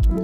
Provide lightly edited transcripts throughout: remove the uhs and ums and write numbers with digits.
Hey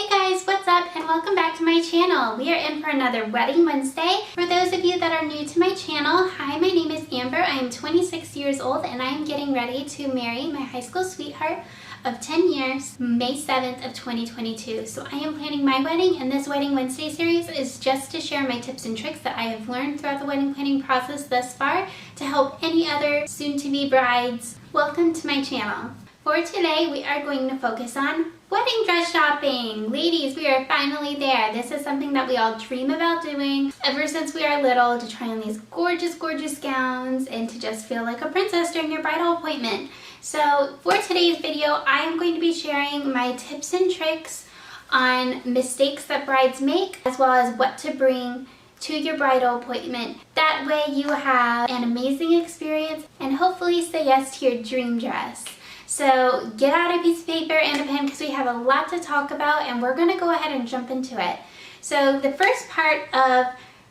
guys, what's up and welcome back to my channel. We are in for another Wedding Wednesday. For those of you that are new to my channel, hi, my name is Amber. I am 26 years old and I am getting ready to marry my high school sweetheart of 10 years, May 7th of 2022. So I am planning my wedding, and this Wedding Wednesday series is just to share my tips and tricks that I have learned throughout the wedding planning process thus far to help any other soon-to-be brides. Welcome to my channel. For today, we are going to focus on wedding dress shopping. Ladies, we are finally there. This is something that we all dream about doing ever since we are little, to try on these gorgeous, gorgeous gowns and to just feel like a princess during your bridal appointment. So for today's video, I am going to be sharing my tips and tricks on mistakes that brides make, as well as what to bring to your bridal appointment. That way you have an amazing experience and hopefully say yes to your dream dress. So get out a piece of paper and a pen because we have a lot to talk about, and we're going to go ahead and jump into it. So the first part of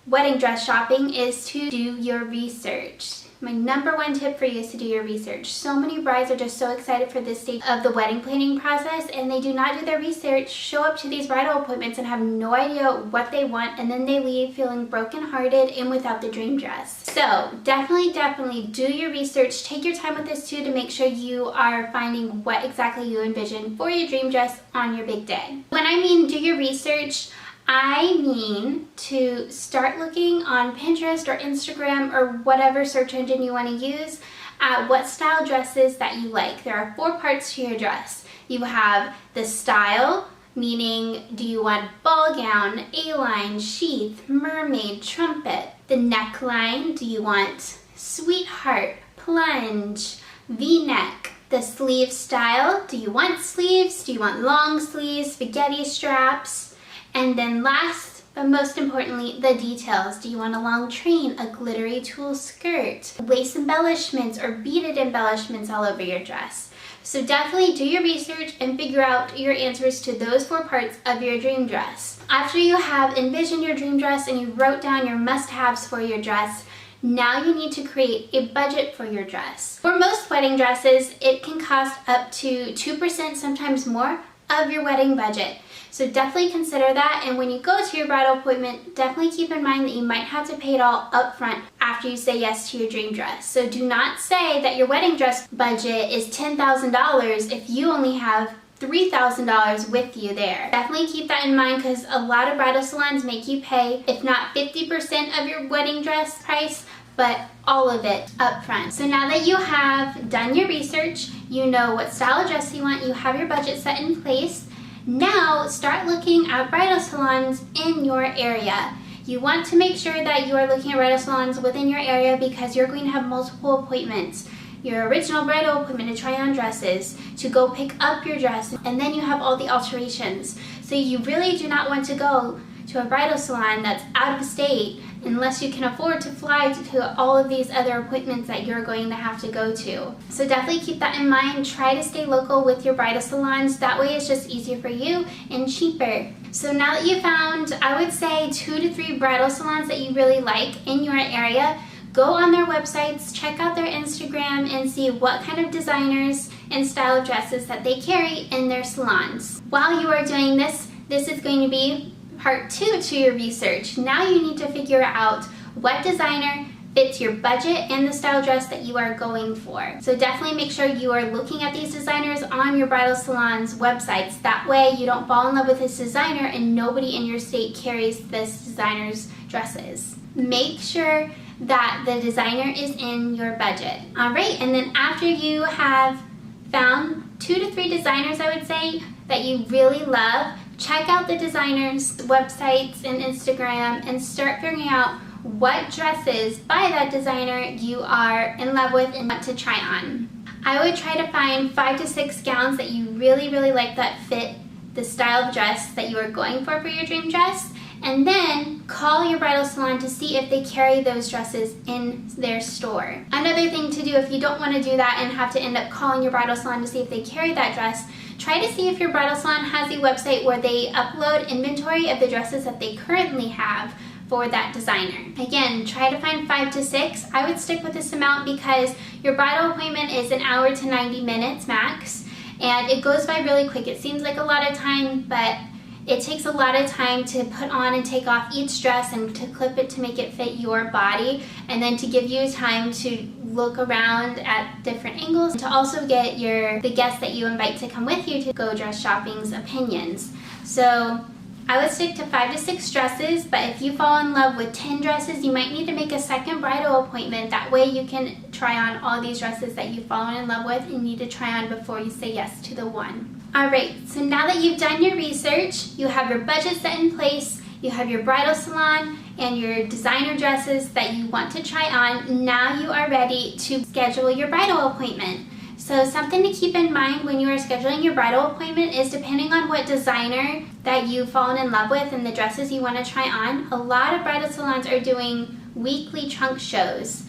wedding dress shopping is to do your research. My number one tip for you is to do your research. So many brides are just so excited for this stage of the wedding planning process, and they do not do their research, show up to these bridal appointments and have no idea what they want, and then they leave feeling brokenhearted and without the dream dress. So definitely do your research. Take your time with this too to make sure you are finding what exactly you envision for your dream dress on your big day. When I mean do your research, I mean to start looking on Pinterest or Instagram or whatever search engine you want to use at what style dresses that you like. There are 4 parts to your dress. You have the style, meaning do you want ball gown, A-line, sheath, mermaid, trumpet. The neckline, do you want sweetheart, plunge, V-neck. The sleeve style, do you want sleeves, do you want long sleeves, spaghetti straps? And then last, but most importantly, the details. Do you want a long train, a glittery tulle skirt, lace embellishments, or beaded embellishments all over your dress? So definitely do your research and figure out your answers to those 4 parts of your dream dress. After you have envisioned your dream dress and you wrote down your must-haves for your dress, now you need to create a budget for your dress. For most wedding dresses, it can cost up to 2%, sometimes more, of your wedding budget. So definitely consider that, and when you go to your bridal appointment, definitely keep in mind that you might have to pay it all up front after you say yes to your dream dress. So do not say that your wedding dress budget is $10,000 if you only have $3,000 with you there. Definitely keep that in mind because a lot of bridal salons make you pay, if not 50% of your wedding dress price, but all of it up front. So now that you have done your research, you know what style of dress you want, you have your budget set in place, now start looking at bridal salons in your area. You want to make sure that you are looking at bridal salons within your area because you're going to have multiple appointments. Your original bridal appointment to try on dresses, to go pick up your dress, and then you have all the alterations. So you really do not want to go to a bridal salon that's out of state unless you can afford to fly to all of these other appointments that you're going to have to go to. So definitely keep that in mind. Try to stay local with your bridal salons. That way it's just easier for you and cheaper. So now that you found, I would say 2 to 3 bridal salons that you really like in your area, go on their websites, check out their Instagram, and see what kind of designers and style of dresses that they carry in their salons. While you are doing this, this is going to be part 2 to your research. Now you need to figure out what designer fits your budget and the style dress that you are going for. So definitely make sure you are looking at these designers on your bridal salon's websites. That way you don't fall in love with this designer and nobody in your state carries this designer's dresses. Make sure that the designer is in your budget. All right, and then after you have found 2 to 3 designers, I would say, that you really love, check out the designers' websites and Instagram and start figuring out what dresses by that designer you are in love with and want to try on. I would try to find 5 to 6 gowns that you really like that fit the style of dress that you are going for your dream dress, and then call your bridal salon to see if they carry those dresses in their store. Another thing to do if you don't want to do that and have to end up calling your bridal salon to see if they carry that dress, Try to see if your bridal salon has a website where they upload inventory of the dresses that they currently have for that designer. Again, try to find 5 to 6. I would stick with this amount because your bridal appointment is an hour to 90 minutes max, and it goes by really quick. It seems like a lot of time, but it takes a lot of time to put on and take off each dress and to clip it to make it fit your body, and then to give you time to look around at different angles, and to also get the guests that you invite to come with you to go dress shopping's opinions. So I would stick to 5 to 6 dresses, but if you fall in love with 10 dresses, you might need to make a second bridal appointment. That way you can try on all these dresses that you've fallen in love with and need to try on before you say yes to the one. Alright, so now that you've done your research, you have your budget set in place, you have your bridal salon and your designer dresses that you want to try on, now you are ready to schedule your bridal appointment. So something to keep in mind when you are scheduling your bridal appointment is, depending on what designer that you've fallen in love with and the dresses you want to try on, a lot of bridal salons are doing weekly trunk shows.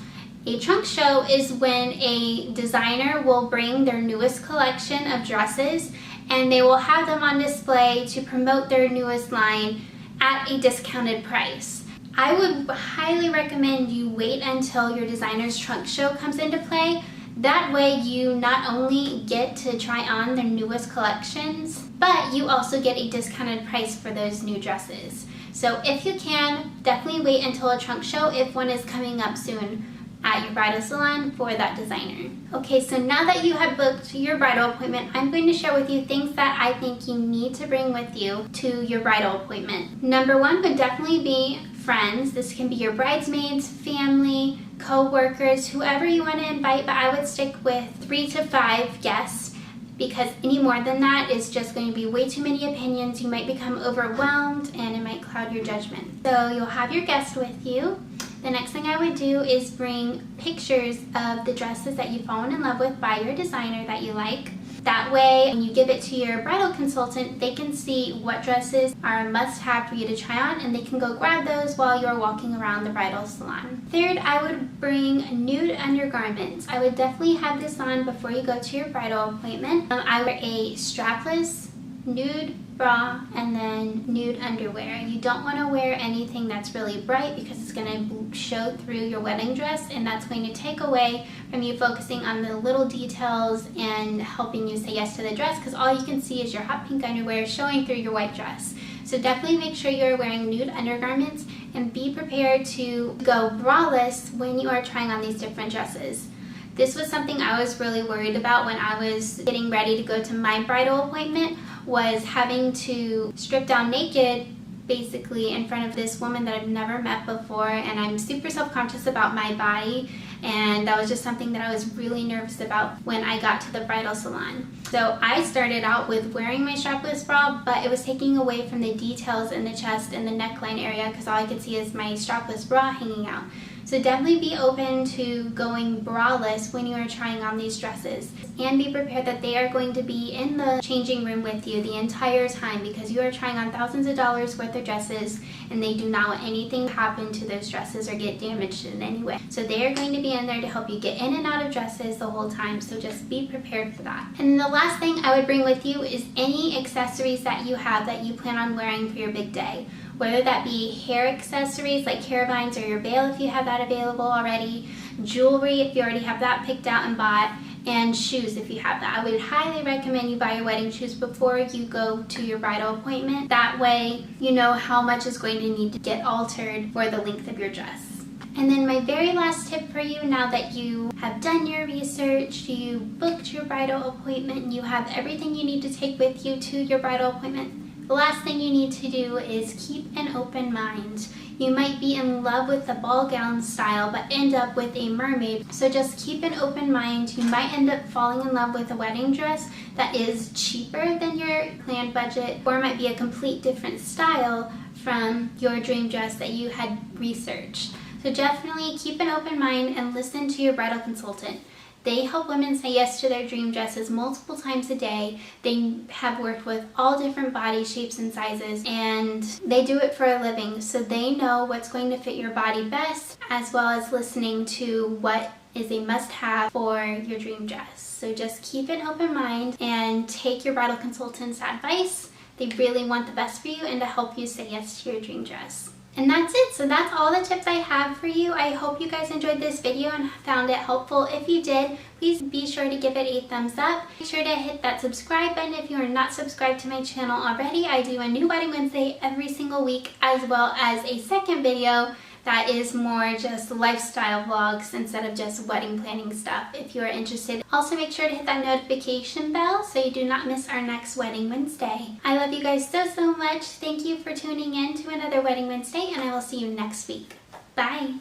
A trunk show is when a designer will bring their newest collection of dresses and they will have them on display to promote their newest line at a discounted price. I would highly recommend you wait until your designer's trunk show comes into play. That way you not only get to try on their newest collections, but you also get a discounted price for those new dresses. So if you can, definitely wait until a trunk show if one is coming up soon at your bridal salon for that designer. Okay, so now that you have booked your bridal appointment, I'm going to share with you things that I think you need to bring with you to your bridal appointment. Number 1 would definitely be friends. This can be your bridesmaids, family, co-workers, whoever you want to invite, but I would stick with 3 to 5 guests, because any more than that is just going to be way too many opinions. You might become overwhelmed and it might cloud your judgment. So you'll have your guest with you. The next thing I would do is bring pictures of the dresses that you've fallen in love with by your designer that you like. That way, when you give it to your bridal consultant, they can see what dresses are a must-have for you to try on, and they can go grab those while you're walking around the bridal salon. Third, I would bring nude undergarments. I would definitely have this on before you go to your bridal appointment. I wear a strapless nude bra and then nude underwear. You don't want to wear anything that's really bright because it's going to show through your wedding dress, and that's going to take away from you focusing on the little details and helping you say yes to the dress, because all you can see is your hot pink underwear showing through your white dress. So definitely make sure you're wearing nude undergarments, and be prepared to go braless when you are trying on these different dresses. This was something I was really worried about when I was getting ready to go to my bridal appointment, was having to strip down naked basically in front of this woman that I've never met before, and I'm super self-conscious about my body, and that was just something that I was really nervous about when I got to the bridal salon. So I started out with wearing my strapless bra, but it was taking away from the details in the chest and the neckline area, because all I could see is my strapless bra hanging out. So definitely be open to going braless when you are trying on these dresses, and be prepared that they are going to be in the changing room with you the entire time, because you are trying on thousands of dollars worth of dresses, and they do not want anything to happen to those dresses or get damaged in any way. So they are going to be in there to help you get in and out of dresses the whole time, so just be prepared for that. And the last thing I would bring with you is any accessories that you have that you plan on wearing for your big day. Whether that be hair accessories like hair vines or your veil if you have that available already, jewelry if you already have that picked out and bought, and shoes if you have that. I would highly recommend you buy your wedding shoes before you go to your bridal appointment. That way you know how much is going to need to get altered for the length of your dress. And then my very last tip for you, now that you have done your research, you booked your bridal appointment, and you have everything you need to take with you to your bridal appointment, the last thing you need to do is keep an open mind. You might be in love with the ball gown style but end up with a mermaid, so just keep an open mind. You might end up falling in love with a wedding dress that is cheaper than your planned budget, or might be a complete different style from your dream dress that you had researched. So definitely keep an open mind and listen to your bridal consultant. They help women say yes to their dream dresses multiple times a day. They have worked with all different body shapes and sizes, and they do it for a living, so they know what's going to fit your body best, as well as listening to what is a must-have for your dream dress. So just keep an open mind and take your bridal consultant's advice. They really want the best for you and to help you say yes to your dream dress. And that's it. So that's all the tips I have for you. I hope you guys enjoyed this video and found it helpful. If you did, please be sure to give it a thumbs up. Be sure to hit that subscribe button if you are not subscribed to my channel already. I do a new Wedding Wednesday every single week, as well as a second video that is more just lifestyle vlogs instead of just wedding planning stuff if you are interested. Also, make sure to hit that notification bell so you do not miss our next Wedding Wednesday. I love you guys so much. Thank you for tuning in to another Wedding Wednesday, and I will see you next week. Bye.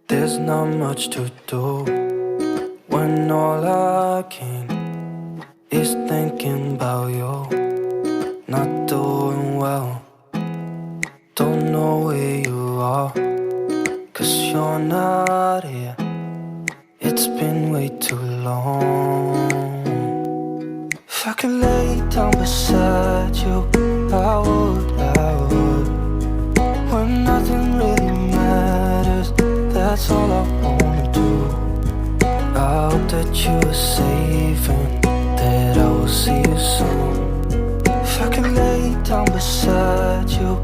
There's not much to do when all I can is thinking about you. Not doing well, don't know where you are, 'cause you're not here. It's been way too long. If I could lay down beside you, I would. When nothing really matters, that's all I wanna do. I hope that you are safe and that I will see you soon. If I could lay down beside you,